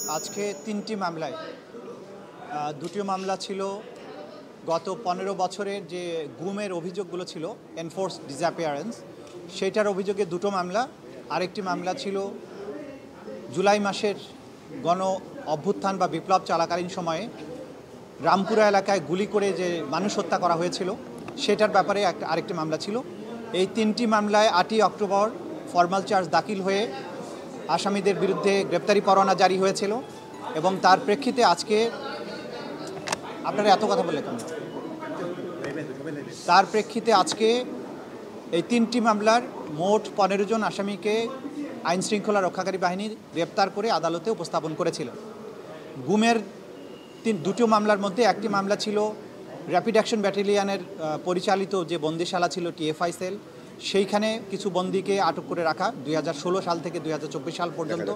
আজকে তিনটি মামলায় দুটি মামলা ছিল গত 15 বছরের যে গুমের অভিযোগগুলো ছিল এনফোর্সড ডিসঅ্যাপিয়ারেন্স, সেইটার অভিযোগে দুটো মামলা। আরেকটি মামলা ছিল জুলাই মাসের গণ অভ্যুত্থান বা বিপ্লব চলাকালীন সময়ে রামপুরা এলাকায় গুলি করে যে মানুষ হত্যা করা হয়েছিল সেটার ব্যাপারে আরেকটি মামলা ছিল। এই তিনটি মামলায় 8ই অক্টোবর ফর্মাল চার্জ দাখিল হয়ে আসামিদের বিরুদ্ধে গ্রেপ্তারি পরোয়ানা জারি হয়েছিল এবং তার প্রেক্ষিতে আজকে আপনারা এত কথা বললে কেন? তার প্রেক্ষিতে আজকে এই তিনটি মামলার মোট 15 জন আসামিকে আইন শৃঙ্খলা রক্ষাকারী বাহিনী গ্রেপ্তার করে আদালতে উপস্থাপন করেছিল। গুমের দুটো মামলার মধ্যে একটি মামলা ছিল র্যাপিড অ্যাকশন ব্যাটালিয়নের পরিচালিত যে বন্দিশালা ছিল টিএফআই সেল, সেইখানে কিছু বন্দীকে আটক করে রাখা 2016 সাল থেকে 2024 সাল পর্যন্ত।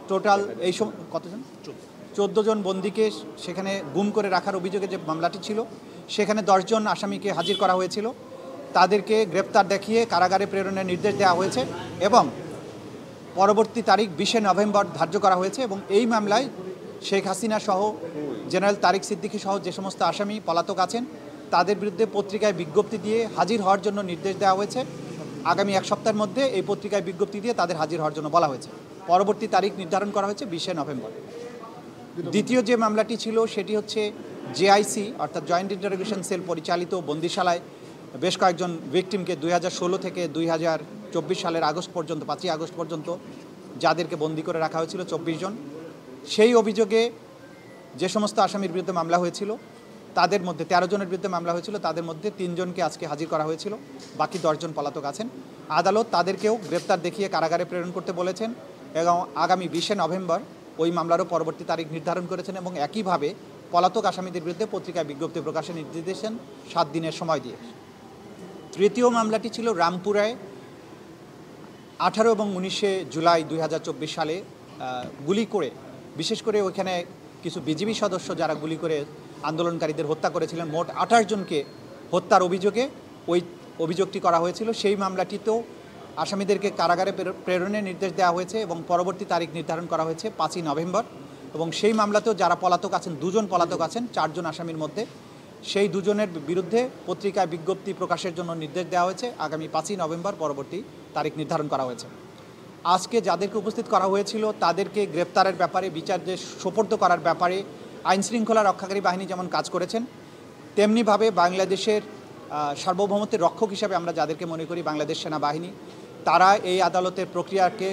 টোটাল এই কতজন? 14 জন বন্দীকে সেখানে গুম করে রাখার অভিযোগে যে মামলাটি ছিল সেখানে 10 জন আসামিকে হাজির করা হয়েছিল। তাদেরকে গ্রেপ্তার দেখিয়ে কারাগারে প্রেরণের নির্দেশ দেওয়া হয়েছে এবং পরবর্তী তারিখ 20 নভেম্বর ধার্য করা হয়েছে। এবং এই মামলায় শেখ হাসিনা সহ জেনারেল তারিক সিদ্দিকী সহ যে সমস্ত আসামি পলাতক আছেন তাদের বিরুদ্ধে পত্রিকায় বিজ্ঞপ্তি দিয়ে হাজির হওয়ার জন্য নির্দেশ দেওয়া হয়েছে। আগামী এক সপ্তাহের মধ্যে এই পত্রিকায় বিজ্ঞপ্তি দিয়ে তাদের হাজির হওয়ার জন্য বলা হয়েছে। পরবর্তী তারিখ নির্ধারণ করা হয়েছে 20 নভেম্বর। দ্বিতীয় যে মামলাটি ছিল সেটি হচ্ছে জেআইসি অর্থাৎ জয়েন্ট ইন্টারোগেশন সেল পরিচালিত বন্দিশালায় বেশ কয়েকজন ভিকটিমকে 2016 থেকে 2024 সালের আগস্ট পর্যন্ত 5ই আগস্ট পর্যন্ত যাদেরকে বন্দি করে রাখা হয়েছিল 24 জন। সেই অভিযোগে যে সমস্ত আসামির বিরুদ্ধে মামলা হয়েছিল তাদের মধ্যে 13 জনের বিরুদ্ধে মামলা হয়েছিল, তাদের মধ্যে 3 জনকে আজকে হাজির করা হয়েছিল, বাকি 10 জন পলাতক আছেন। আদালত তাদেরকেও গ্রেপ্তার দেখিয়ে কারাগারে প্রেরণ করতে বলেছেন এবং আগামী 20 নভেম্বর ওই মামলারও পরবর্তী তারিখ নির্ধারণ করেছেন এবং একইভাবে পলাতক আসামিদের বিরুদ্ধে পত্রিকায় বিজ্ঞপ্তি প্রকাশের নির্দেশ দিয়েছেন 7 দিনের সময় দিয়ে। তৃতীয় মামলাটি ছিল রামপুরায় 18 এবং 19 জুলাই 2024 সালে গুলি করে, বিশেষ করে ওইখানে কিছু বিজিবি সদস্য যারা গুলি করে আন্দোলনকারীদের হত্যা করেছিলেন, মোট 28 জনকে হত্যার অভিযোগে ওই অভিযোগটি করা হয়েছিল। সেই মামলাটিতেও আসামিদেরকে কারাগারে প্রেরণের নির্দেশ দেওয়া হয়েছে এবং পরবর্তী তারিখ নির্ধারণ করা হয়েছে 5ই নভেম্বর। এবং সেই মামলাতেও যারা পলাতক আছেন, 2 জন পলাতক আছেন 4 জন আসামির মধ্যে, সেই 2 জনের বিরুদ্ধে পত্রিকায় বিজ্ঞপ্তি প্রকাশের জন্য নির্দেশ দেওয়া হয়েছে। আগামী 5ই নভেম্বর পরবর্তী তারিখ নির্ধারণ করা হয়েছে। আজকে যাদেরকে উপস্থিত করা হয়েছিল তাদেরকে গ্রেপ্তারের ব্যাপারে, বিচারকে সোপর্দ করার ব্যাপারে আইনশৃঙ্খলা রক্ষাকারী বাহিনী যেমন কাজ করেছেন, তেমনিভাবে বাংলাদেশের সার্বভৌমত্বের রক্ষক হিসাবে আমরা যাদেরকে মনে করি বাংলাদেশ সেনাবাহিনী, তারা এই আদালতের প্রক্রিয়াকে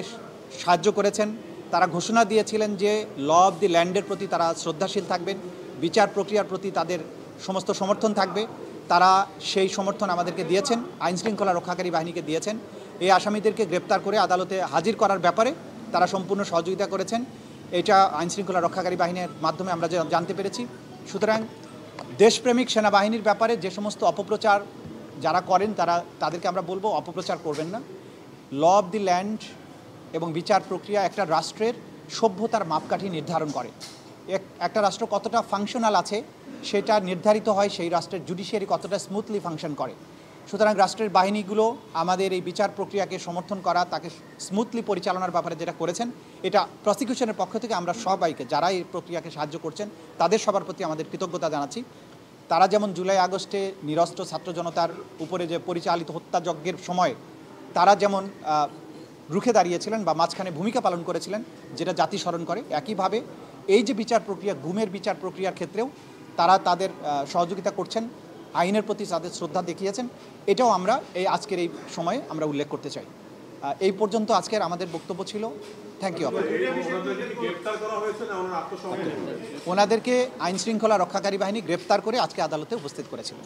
সাহায্য করেছেন। তারা ঘোষণা দিয়েছিলেন যে ল অফ দি ল্যান্ডের প্রতি তারা শ্রদ্ধাশীল থাকবেন, বিচার প্রক্রিয়ার প্রতি তাদের সমস্ত সমর্থন থাকবে। তারা সেই সমর্থন আমাদেরকে দিয়েছেন, আইনশৃঙ্খলা রক্ষাকারী বাহিনীকে দিয়েছেন। এই আসামিদেরকে গ্রেপ্তার করে আদালতে হাজির করার ব্যাপারে তারা সম্পূর্ণ সহযোগিতা করেছেন। এটা আইনশৃঙ্খলা রক্ষাকারী বাহিনীর মাধ্যমে আমরা জানতে পেরেছি। সুতরাং দেশপ্রেমিক সেনাবাহিনীর ব্যাপারে যে সমস্ত অপপ্রচার যারা করেন তাদেরকে আমরা বলবো অপপ্রচার করবেন না। ল অফ দি ল্যান্ড এবং বিচার প্রক্রিয়া একটা রাষ্ট্রের সভ্যতার মাপকাঠি নির্ধারণ করে। একটা রাষ্ট্র কতটা ফাংশনাল আছে সেটা নির্ধারিত হয় সেই রাষ্ট্রের জুডিশিয়ারি কতটা স্মুথলি ফাংশন করে। সুতরাং রাষ্ট্রের বাহিনীগুলো আমাদের এই বিচার প্রক্রিয়াকে সমর্থন করা, তাকে স্মুথলি পরিচালনার ব্যাপারে যেটা করেছেন, এটা প্রসিকিউশনের পক্ষ থেকে আমরা সবাইকে যারা এই প্রক্রিয়াকে সাহায্য করছেন তাদের সবার প্রতি আমাদের কৃতজ্ঞতা জানাচ্ছি। তারা যেমন জুলাই আগস্টে নিরস্ত্র ছাত্র জনতার উপরে যে পরিচালিত হত্যাযজ্ঞের সময় তারা যেমন রুখে দাঁড়িয়েছিলেন বা মাঝখানে ভূমিকা পালন করেছিলেন, যেটা জাতি স্মরণ করে, একইভাবে এই যে বিচার প্রক্রিয়া, গুমের বিচার প্রক্রিয়ার ক্ষেত্রেও তারা তাদের সহযোগিতা করছেন, আইনের প্রতি তাদের শ্রদ্ধা দেখিয়েছেন। এটাও আমরা এই আজকের এই সময়ে আমরা উল্লেখ করতে চাই। এই পর্যন্ত আজকের আমাদের বক্তব্য ছিল। Thank you. ওনাদেরকে আইনশৃঙ্খলা রক্ষাকারী বাহিনী গ্রেপ্তার করে আজকে আদালতে উপস্থিত করেছিল।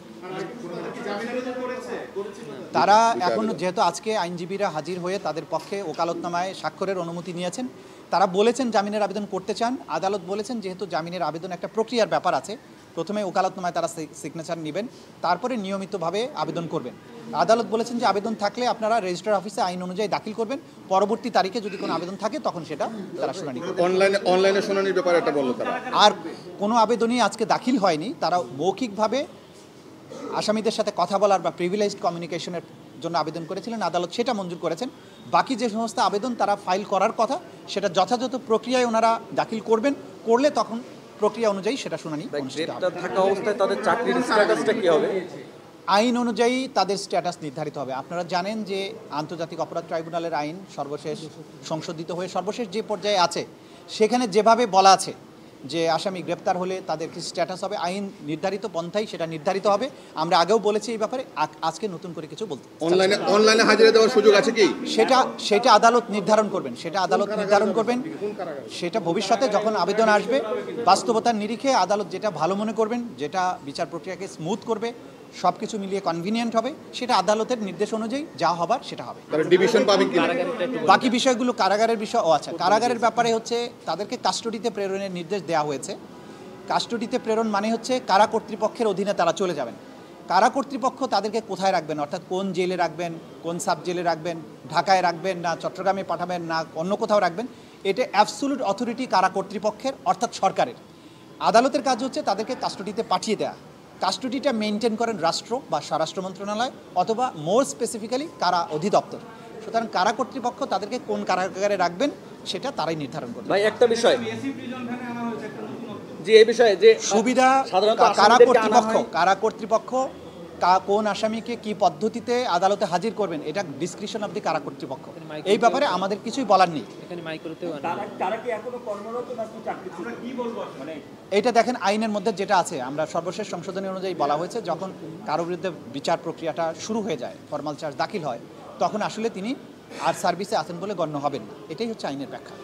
তারা এখন যেহেতু আজকে আইনজীবীরা হাজির হয়ে তাদের পক্ষে ওকালতনামায় স্বাক্ষরের অনুমতি নিয়েছেন, তারা বলেছেন জামিনের আবেদন করতে চান। আদালত বলেছেন যেহেতু জামিনের আবেদন একটা প্রক্রিয়ার ব্যাপার আছে, প্রথমে ওকালতনামায় তারা সিগনেচার নেবেন, তারপরে নিয়মিতভাবে আবেদন করবেন। আদালত বলেছেন যে আবেদন থাকলে আপনারা রেজিস্ট্রার অফিসে আইন অনুযায়ী দাখিল করবেন, পরবর্তী তারিখে যদি কোনো আবেদন থাকে তখন সেটা তারা শুনানি করবেন। অনলাইনে শুনানির ব্যাপারে এটা বলল তারা। আর কোনো আবেদনই আজকে দাখিল হয়নি। তারা মৌখিকভাবে আসামিদের সাথে কথা বলার বা প্রিভিলেজড কমিউনিকেশনের জন্য আবেদন করেছিলেন, আদালত সেটা মঞ্জুর করেছেন। বাকি যে সমস্ত আবেদন তারা ফাইল করার কথা সেটা যথাযথ প্রক্রিয়ায় ওনারা দাখিল করবেন, করলে তখন প্রক্রিয়া অনুযায়ী সেটা শুনানি অনুষ্ঠিত হবে। গ্রেপ্তার থাকা অবস্থায় তাদের চাকরির স্ট্যাটাসটা কি হবে? আইন অনুযায়ী তাদের স্ট্যাটাস নির্ধারিত হবে। আপনারা জানেন যে আন্তর্জাতিক অপরাধ ট্রাইব্যুনালের আইন সর্বশেষ সংশোধিত হয়ে সর্বশেষ যে পর্যায়ে আছে সেখানে যেভাবে বলা আছে যে আসামি গ্রেপ্তার হলে তাদের কি স্ট্যাটাস হবে, আইন নির্ধারিত পন্থায় সেটা নির্ধারিত হবে। আমরা আগেও বলেছি এই ব্যাপারে, আজকে নতুন করে কিছু বলতে অনলাইনে হাজিরা দেওয়ার সুযোগ আছে কি? সেটা আদালত নির্ধারণ করবেন, সেটা ভবিষ্যতে যখন আবেদন আসবে বাস্তবতার নিরিখে আদালত যেটা ভালো মনে করবেন, যেটা বিচার প্রক্রিয়াকে স্মুথ করবে, সব কিছু মিলিয়ে কনভিনিয়েন্ট হবে, সেটা আদালতের নির্দেশ অনুযায়ী যা হবার সেটা হবে। ডিভিশন পাবে কি? বাকি বিষয়গুলো কারাগারের বিষয়। আচ্ছা, কারাগারের ব্যাপারে হচ্ছে তাদেরকে কাস্টডিতে প্রেরণের নির্দেশ দেওয়া হয়েছে। কাস্টডিতে প্রেরণ মানে হচ্ছে কারা কর্তৃপক্ষের অধীনে তারা চলে যাবেন। কারা কর্তৃপক্ষ তাদেরকে কোথায় রাখবেন, অর্থাৎ কোন জেলে রাখবেন, কোন সাব জেলে রাখবেন, ঢাকায় রাখবেন না চট্টগ্রামে পাঠাবেন না অন্য কোথাও রাখবেন, এটা অ্যাবসোলুট অথরিটি কারা কর্তৃপক্ষের, অর্থাৎ সরকারের। আদালতের কাজ হচ্ছে তাদেরকে কাস্টডিতে পাঠিয়ে দেওয়া। কাস্টডিটা মেনটেন করেন রাষ্ট্র বা স্বরাষ্ট্র মন্ত্রণালয় অথবা মোর স্পেসিফিক্যালি কারা অধিদপ্তর। সুতরাং কারা কর্তৃপক্ষ তাদেরকে কোন কারাগারে রাখবেন সেটা তারাই নির্ধারণ করবে। ভাই একটা বিষয়, যে এই বিষয়ে যে সুবিধা সাধারণত কারা কর্তৃপক্ষ কোন আসামিকে কি পদ্ধতিতে আদালতে হাজির করবেন এটা ডিসক্রিপশন অফ দি কারা কর্তৃপক্ষ। এই ব্যাপারে আমাদের কিছুই বলার নেই। এটা দেখেন আইনের মধ্যে যেটা আছে, আমরা সর্বশেষ সংশোধনী অনুযায়ী বলা হয়েছে যখন কারো বিরুদ্ধে বিচার প্রক্রিয়াটা শুরু হয়ে যায়, ফরমাল চার্জ দাখিল হয়, তখন আসলে তিনি আর সার্ভিসে আছেন বলে গণ্য হবেন না। এটাই হচ্ছে আইনের ব্যাখ্যা।